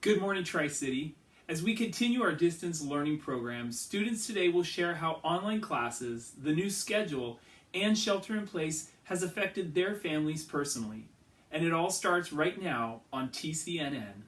Good morning, Tri-City. As we continue our distance learning program, students today will share how online classes, the new schedule, and shelter in place has affected their families personally. And it all starts right now on Tcnn.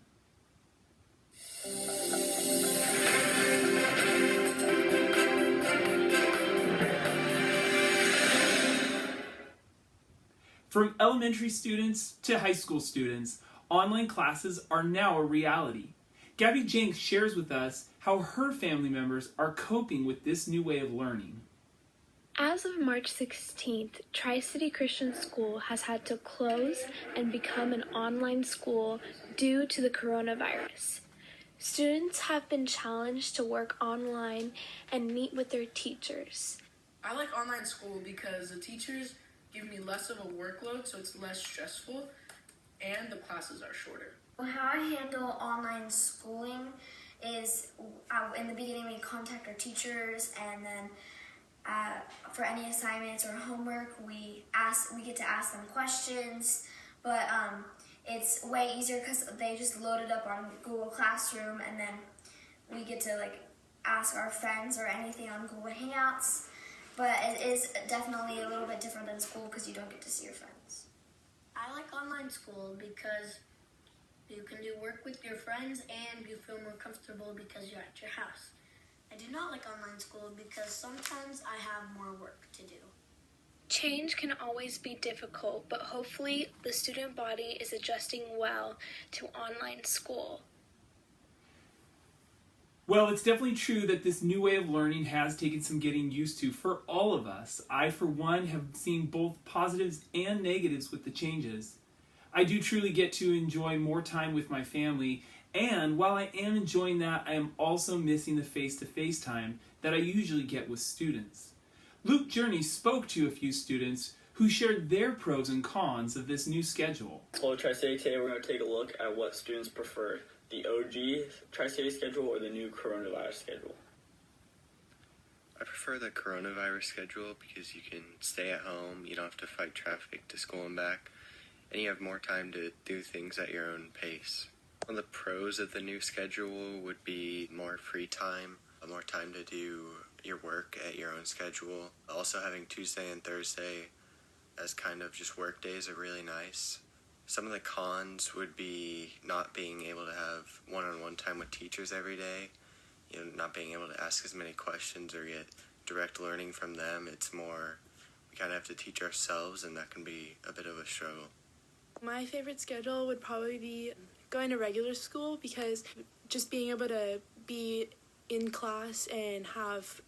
From elementary students to high school students, online classes are now a reality. Gabby Jenks shares with us how her family members are coping with this new way of learning. As of March 16th, Tri-City Christian School has had to close and become an online school due to the coronavirus. Students have been challenged to work online and meet with their teachers. I like online school because the teachers give me less of a workload, so it's less stressful, and the classes are shorter. How I handle online schooling is in the beginning we contact our teachers, and then for any assignments or homework we get to ask them questions, but it's way easier because they just load it up on Google Classroom, and then we get to ask our friends or anything on Google Hangouts. But it is definitely a little bit different than school because you don't get to see your friends. I like online school because you can do work with your friends and you feel more comfortable because you're at your house. I do not like online school because sometimes I have more work to do. Change can always be difficult, but hopefully the student body is adjusting well to online school. Well, it's definitely true that this new way of learning has taken some getting used to for all of us. I, for one, have seen both positives and negatives with the changes. I do truly get to enjoy more time with my family, and while I am enjoying that, I am also missing the face-to-face time that I usually get with students. Luke Journey spoke to a few students who shared their pros and cons of this new schedule. Hello, Tri-City. Today we're going to take a look at what students prefer, the OG Tri-City schedule or the new coronavirus schedule. I prefer the coronavirus schedule because you can stay at home, you don't have to fight traffic to school and back, and you have more time to do things at your own pace. One of the pros of the new schedule would be more free time, more time to do your work at your own schedule. Also having Tuesday and Thursday as kind of just work days are really nice. Some of the cons would be not being able to have one-on-one time with teachers every day, not being able to ask as many questions or get direct learning from them. It's more, we kind of have to teach ourselves, and that can be a bit of a struggle. My favorite schedule would probably be going to regular school because just being able to be in class and have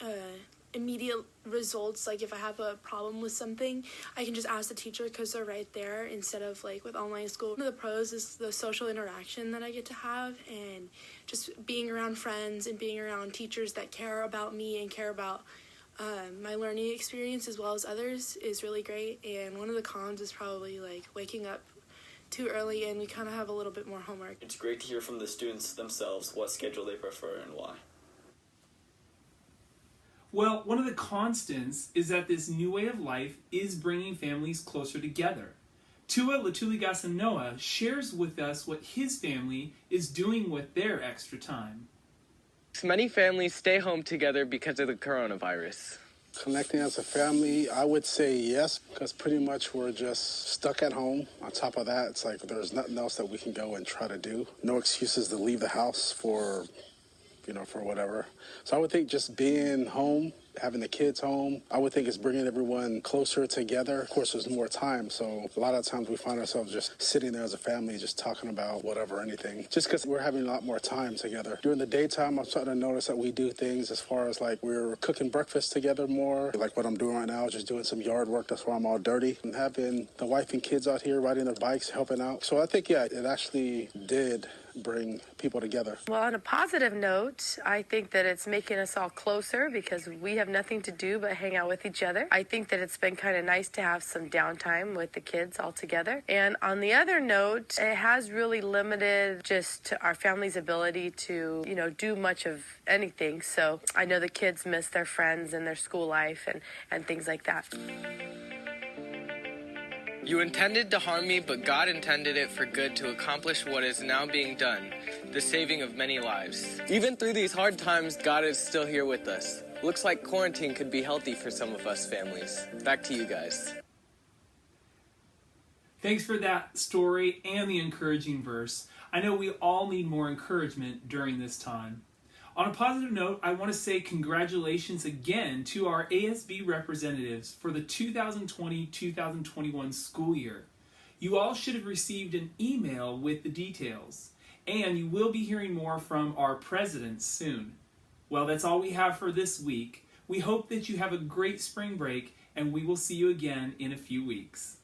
immediate results, like if I have a problem with something, I can just ask the teacher because they're right there instead of with online school. One of the pros is the social interaction that I get to have, and just being around friends and being around teachers that care about me and care about my learning experience as well as others is really great. And one of the cons is probably waking up too early and we kind of have a little bit more homework. It's great to hear from the students themselves what schedule they prefer and why. Well, one of the constants is that this new way of life is bringing families closer together. Tua Latuligasanoa shares with us what his family is doing with their extra time. Many families stay home together because of the coronavirus. Connecting as a family, I would say yes, because pretty much we're just stuck at home. On top of that, it's there's nothing else that we can go and try to do. No excuses to leave the house for whatever. So I would think just being home, having the kids home, I would think it's bringing everyone closer together. Of course, there's more time, so a lot of times we find ourselves just sitting there as a family, just talking about whatever, anything, just because we're having a lot more time together. During the daytime, I'm starting to notice that we do things as far as we're cooking breakfast together more. Like what I'm doing right now is just doing some yard work. That's why I'm all dirty. And having the wife and kids out here riding their bikes, helping out. So I think, yeah, it actually did bring people together. Well, on a positive note, I think that it's making us all closer because we have nothing to do but hang out with each other. I think that it's been kind of nice to have some downtime with the kids all together. And on the other note, it has really limited just our family's ability to, do much of anything. So I know the kids miss their friends and their school life and things like that. You intended to harm me, but God intended it for good to accomplish what is now being done, the saving of many lives. Even through these hard times, God is still here with us. Looks like quarantine could be healthy for some of us families. Back to you guys. Thanks for that story and the encouraging verse. I know we all need more encouragement during this time. On a positive note, I want to say congratulations again to our ASB representatives for the 2020-2021 school year. You all should have received an email with the details, and you will be hearing more from our presidents soon. Well, that's all we have for this week. We hope that you have a great spring break, and we will see you again in a few weeks.